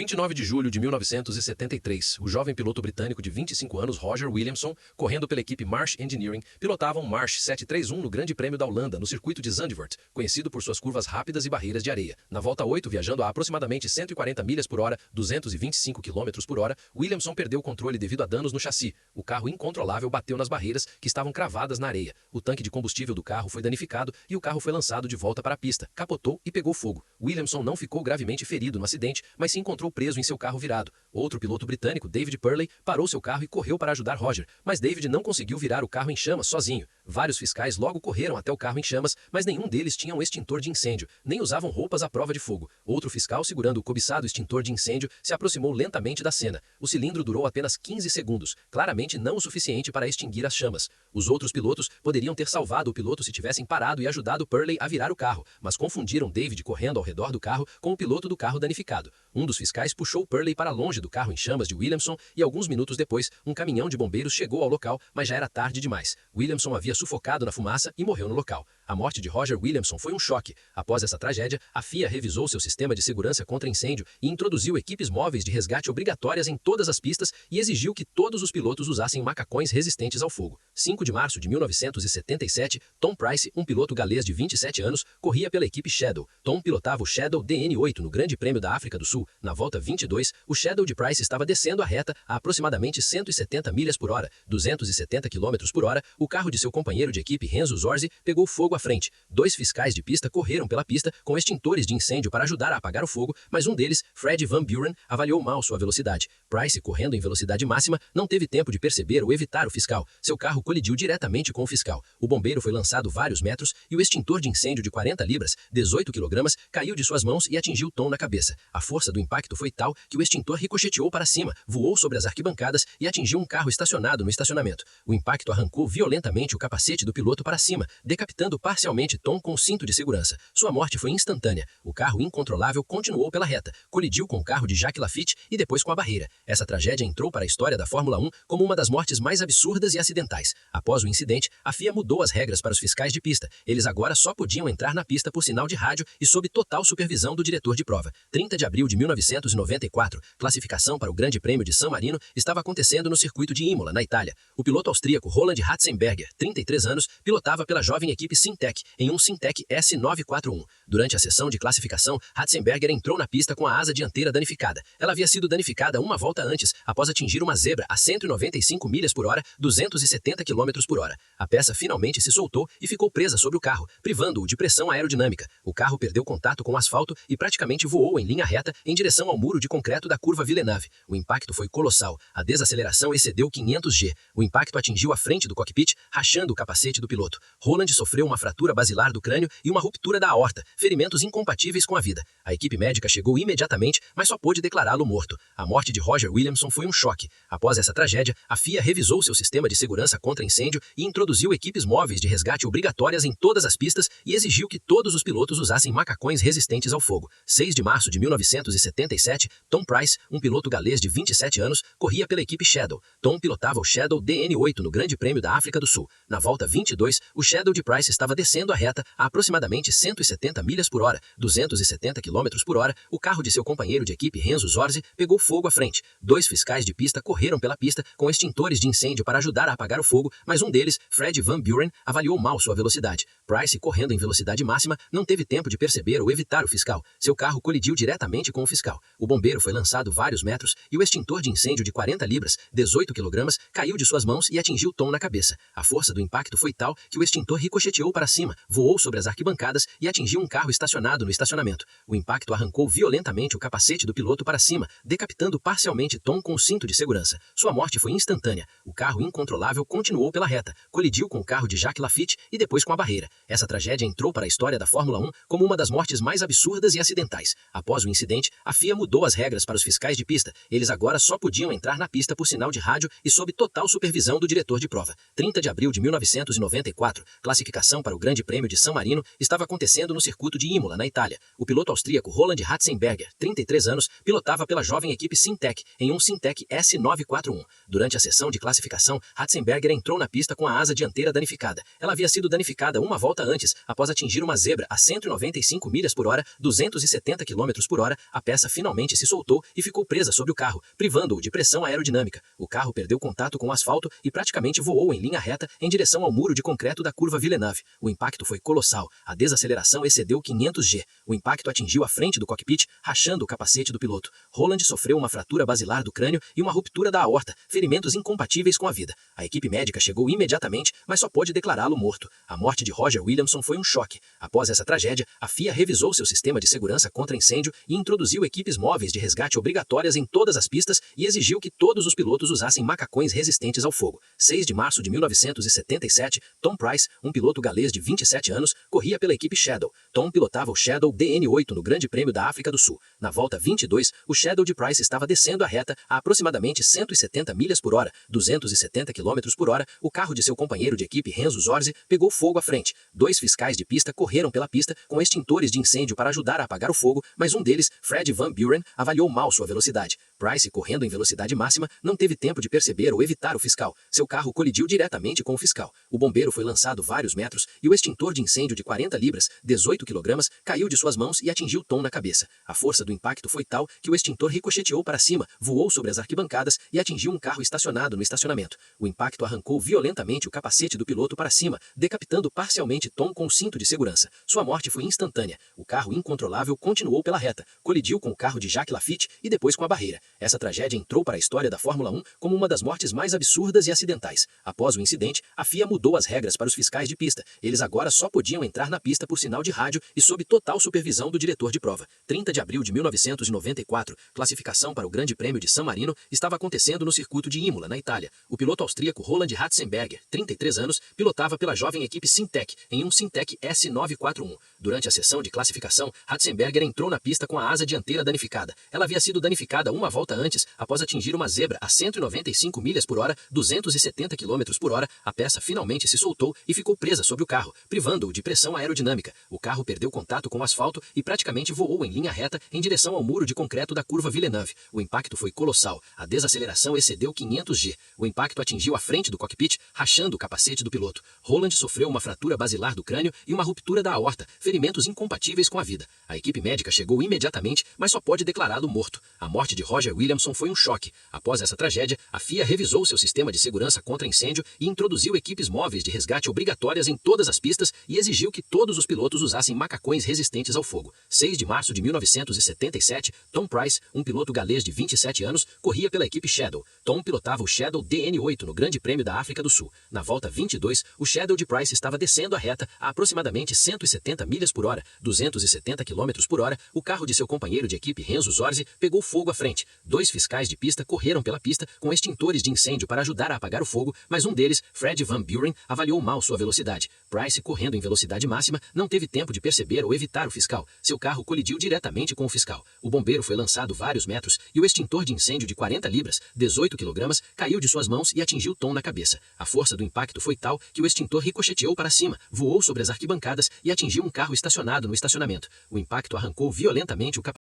29 de julho de 1973, o jovem piloto britânico de 25 anos Roger Williamson, correndo pela equipe Marsh Engineering, pilotava um Marsh 731 no Grande Prêmio da Holanda, no circuito de Zandvoort, conhecido por suas curvas rápidas e barreiras de areia. Na volta 8, viajando a aproximadamente 140 milhas por hora, 225 km por hora, Williamson perdeu o controle devido a danos no chassi. O carro incontrolável bateu nas barreiras que estavam cravadas na areia. O tanque de combustível do carro foi danificado e o carro foi lançado de volta para a pista, capotou e pegou fogo. Williamson não ficou gravemente ferido no acidente, mas se encontrou preso em seu carro virado. Outro piloto britânico, David Purley, parou seu carro e correu para ajudar Roger, mas David não conseguiu virar o carro em chamas sozinho. Vários fiscais logo correram até o carro em chamas, mas nenhum deles tinha um extintor de incêndio, nem usavam roupas à prova de fogo. Outro fiscal, segurando o cobiçado extintor de incêndio, se aproximou lentamente da cena. O cilindro durou apenas 15 segundos, claramente não o suficiente para extinguir as chamas. Os outros pilotos poderiam ter salvado o piloto se tivessem parado e ajudado Purley a virar o carro, mas confundiram David correndo ao redor do carro com o piloto do carro danificado. Um dos fiscais puxou Purley para longe do carro em chamas de Williamson e alguns minutos depois, um caminhão de bombeiros chegou ao local, mas já era tarde demais. Williamson havia sufocado na fumaça e morreu no local. A morte de Roger Williamson foi um choque. Após essa tragédia, a FIA revisou seu sistema de segurança contra incêndio e introduziu equipes móveis de resgate obrigatórias em todas as pistas e exigiu que todos os pilotos usassem macacões resistentes ao fogo. 5 de março de 1977, Tom Price, um piloto galês de 27 anos, corria pela equipe Shadow. Tom pilotava o Shadow DN8 no Grande Prêmio da África do Sul. Na volta 22, o Shadow de Price estava descendo a reta a aproximadamente 170 milhas por hora, 270 km por hora. O carro de seu companheiro de equipe Renzo Zorzi pegou fogo à frente. Dois fiscais de pista correram pela pista com extintores de incêndio para ajudar a apagar o fogo, mas um deles, Fred Van Buren, avaliou mal sua velocidade. Price, correndo em velocidade máxima, não teve tempo de perceber ou evitar o fiscal. Seu carro colidiu diretamente com o fiscal. O bombeiro foi lançado vários metros e o extintor de incêndio de 40 libras, 18 kg, caiu de suas mãos e atingiu Tom na cabeça. A força do impacto foi tal que o extintor ricocheteou para cima, voou sobre as arquibancadas e atingiu um carro estacionado no estacionamento. O impacto arrancou violentamente o capacete do piloto para cima, decapitando parcialmente Tom com o cinto de segurança. Sua morte foi instantânea. O carro incontrolável continuou pela reta, colidiu com o carro de Jacques Laffite e depois com a barreira. Essa tragédia entrou para a história da Fórmula 1 como uma das mortes mais absurdas e acidentais. Após o incidente, a FIA mudou as regras para os fiscais de pista. Eles agora só podiam entrar na pista por sinal de rádio e sob total supervisão do diretor de prova. 30 de abril de 1994, classificação para o Grande Prêmio de San Marino estava acontecendo no circuito de Imola, na Itália. O piloto austríaco Roland Ratzenberger, 33 anos, pilotava pela jovem equipe Syntec em um Syntec S941. Durante a sessão de classificação, Ratzenberger entrou na pista com a asa dianteira danificada. Ela havia sido danificada uma volta antes, após atingir uma zebra a 195 milhas por hora, 270 km por hora. A peça finalmente se soltou e ficou presa sobre o carro, privando-o de pressão aerodinâmica. O carro perdeu contato com o asfalto e praticamente voou em linha reta em direção ao muro de concreto da curva Villeneuve. O impacto foi colossal. A desaceleração excedeu 500 G. O impacto atingiu a frente do cockpit, rachando o capacete do piloto. Roland sofreu uma fratura basilar do crânio e uma ruptura da aorta, ferimentos incompatíveis com a vida. A equipe médica chegou imediatamente, mas só pôde declará-lo morto. A morte de Roger Williamson foi um choque. Após essa tragédia, a FIA revisou seu sistema de segurança contra incêndio e introduziu equipes móveis de resgate obrigatórias em todas as pistas e exigiu que todos os pilotos usassem macacões resistentes ao fogo. 6 de março de 1977, Tom Price, um piloto galês de 27 anos, corria pela equipe Shadow. Tom pilotava o Shadow DN8 no Grande Prêmio da África do Sul. Na volta 22, o Shadow de Price estava descendo a reta a aproximadamente 170 milhas por hora, 270 km por hora. O carro de seu companheiro de equipe Renzo Zorzi pegou fogo à frente. Dois fiscais de pista correram pela pista com extintores de incêndio para ajudar a apagar o fogo, mas um deles, Fred Van Buren, avaliou mal sua velocidade. Price, correndo em velocidade máxima, não teve tempo de perceber ou evitar o fiscal. Seu carro colidiu diretamente com o fiscal. O bombeiro foi lançado vários metros e o extintor de incêndio de 40 libras, 18 kg, caiu de suas mãos e atingiu Tom na cabeça. A força do impacto foi tal que o extintor ricocheteou para cima, voou sobre as arquibancadas e atingiu um carro estacionado no estacionamento. O impacto arrancou violentamente o capacete do piloto para cima, decapitando parcialmente Tom com o cinto de segurança. Sua morte foi instantânea. O carro incontrolável continuou pela reta, colidiu com o carro de Jacques Laffite e depois com a barreira. Essa tragédia entrou para a história da Fórmula 1 como uma das mortes mais absurdas e acidentais. Após o incidente, a FIA mudou as regras para os fiscais de pista. Eles agora só podiam entrar na pista por sinal de rádio e sob total supervisão do diretor de prova. 30 de abril de 1994, classificação para o Grande Prêmio de San Marino estava acontecendo no circuito de Imola, na Itália. O piloto austríaco Roland Ratzenberger, 33 anos, pilotava pela jovem equipe Syntec em um Syntec S941. Durante a sessão de classificação, Ratzenberger entrou na pista com a asa dianteira danificada. Ela havia sido danificada uma volta antes, após atingir uma zebra a 195 milhas por hora, 270 km por hora. A peça finalmente se soltou e ficou presa sob o carro, privando-o de pressão aerodinâmica. O carro perdeu contato com o asfalto e praticamente voou em linha reta em direção ao muro de concreto da curva Villeneuve. O impacto foi colossal. A desaceleração excedeu 500 G. O impacto atingiu a frente do cockpit, rachando o capacete do piloto. Roland sofreu uma fratura basilar do crânio e uma ruptura da aorta, ferimentos incompatíveis com a vida. A equipe médica chegou imediatamente, mas só pôde declará-lo morto. A morte de Roger Williamson foi um choque. Após essa tragédia, a FIA revisou seu sistema de segurança contra incêndio e introduziu equipes móveis de resgate obrigatórias em todas as pistas e exigiu que todos os pilotos usassem macacões resistentes ao fogo. 6 de março de 1977, Tom Price, um piloto galês de 27 anos, corria pela equipe Shadow. Tom pilotava o Shadow DN8 no Grande Prêmio da África do Sul. Na volta 22, o Shadow de Price estava descendo a reta a aproximadamente 170 milhas por hora, 270 km por hora. O carro de seu companheiro de equipe Renzo Zorzi pegou fogo à frente. 2 fiscais de pista correram pela pista com extintores de incêndio para ajudar a apagar o fogo, mas um deles, Fred Van Buren, avaliou mal sua velocidade. Price, correndo em velocidade máxima, não teve tempo de perceber ou evitar o fiscal. Seu carro colidiu diretamente com o fiscal. O bombeiro foi lançado vários metros e o extintor de incêndio de 40 libras, 18 kg, caiu de suas mãos e atingiu Tom na cabeça. A força do impacto foi tal que o extintor ricocheteou para cima, voou sobre as arquibancadas e atingiu um carro estacionado no estacionamento. O impacto arrancou violentamente o capacete do piloto para cima, decapitando parcialmente Tom com o cinto de segurança. Sua morte foi instantânea. O carro incontrolável continuou pela reta, colidiu com o carro de Jacques Lafitte e depois com a barreira. Essa tragédia entrou para a história da Fórmula 1 como uma das mortes mais absurdas e acidentais. Após o incidente, a FIA mudou as regras para os fiscais de pista. Eles agora só podiam entrar na pista por sinal de rádio e sob total supervisão do diretor de prova. 30 de abril de 1994, classificação para o Grande Prêmio de San Marino estava acontecendo no circuito de Imola, na Itália. O piloto austríaco Roland Ratzenberger, 33 anos, pilotava pela jovem equipe Syntec em um Syntec S941. Durante a sessão de classificação, Ratzenberger entrou na pista com a asa dianteira danificada. Ela havia sido danificada uma volta antes, após atingir uma zebra a 195 milhas por hora, 270 km por hora. A peça finalmente se soltou e ficou presa sob o carro, privando-o de pressão aerodinâmica. O carro perdeu contato com o asfalto e praticamente voou em linha reta em direção ao muro de concreto da curva Villeneuve. O impacto foi colossal. A desaceleração excedeu 500 G. O impacto atingiu a frente do cockpit, rachando o capacete do piloto. Roland sofreu uma fratura basilar do crânio e uma ruptura da aorta, ferimentos incompatíveis com a vida. A equipe médica chegou imediatamente, mas só pôde declará-lo morto. A morte de Roger Williamson foi um choque. Após essa tragédia, a FIA revisou seu sistema de segurança contra incêndio e introduziu equipes móveis de resgate obrigatórias em todas as pistas e exigiu que todos os pilotos usassem macacões resistentes ao fogo. 6 de março de 1977, Tom Price, um piloto galês de 27 anos, corria pela equipe Shadow. Tom pilotava o Shadow DN8 no Grande Prêmio da África do Sul. Na volta 22, o Shadow de Price estava descendo a reta a aproximadamente 170 milhas por hora, 270 km por hora. O carro de seu companheiro de equipe Renzo Zorzi pegou fogo à frente. 2 fiscais de pista correram pela pista com extintores de incêndio para ajudar a apagar o fogo, mas um deles, Fred Van Buren, avaliou mal sua velocidade. Price, correndo em velocidade máxima, não teve tempo de perceber ou evitar o fiscal. Seu carro colidiu diretamente com o fiscal. O bombeiro foi lançado vários metros e o extintor de incêndio de 40 libras, 18 kg, caiu de suas mãos e atingiu Tom na cabeça. A força do impacto foi tal que o extintor ricocheteou para cima, voou sobre as arquibancadas e atingiu um carro estacionado no estacionamento. O impacto arrancou violentamente o capacete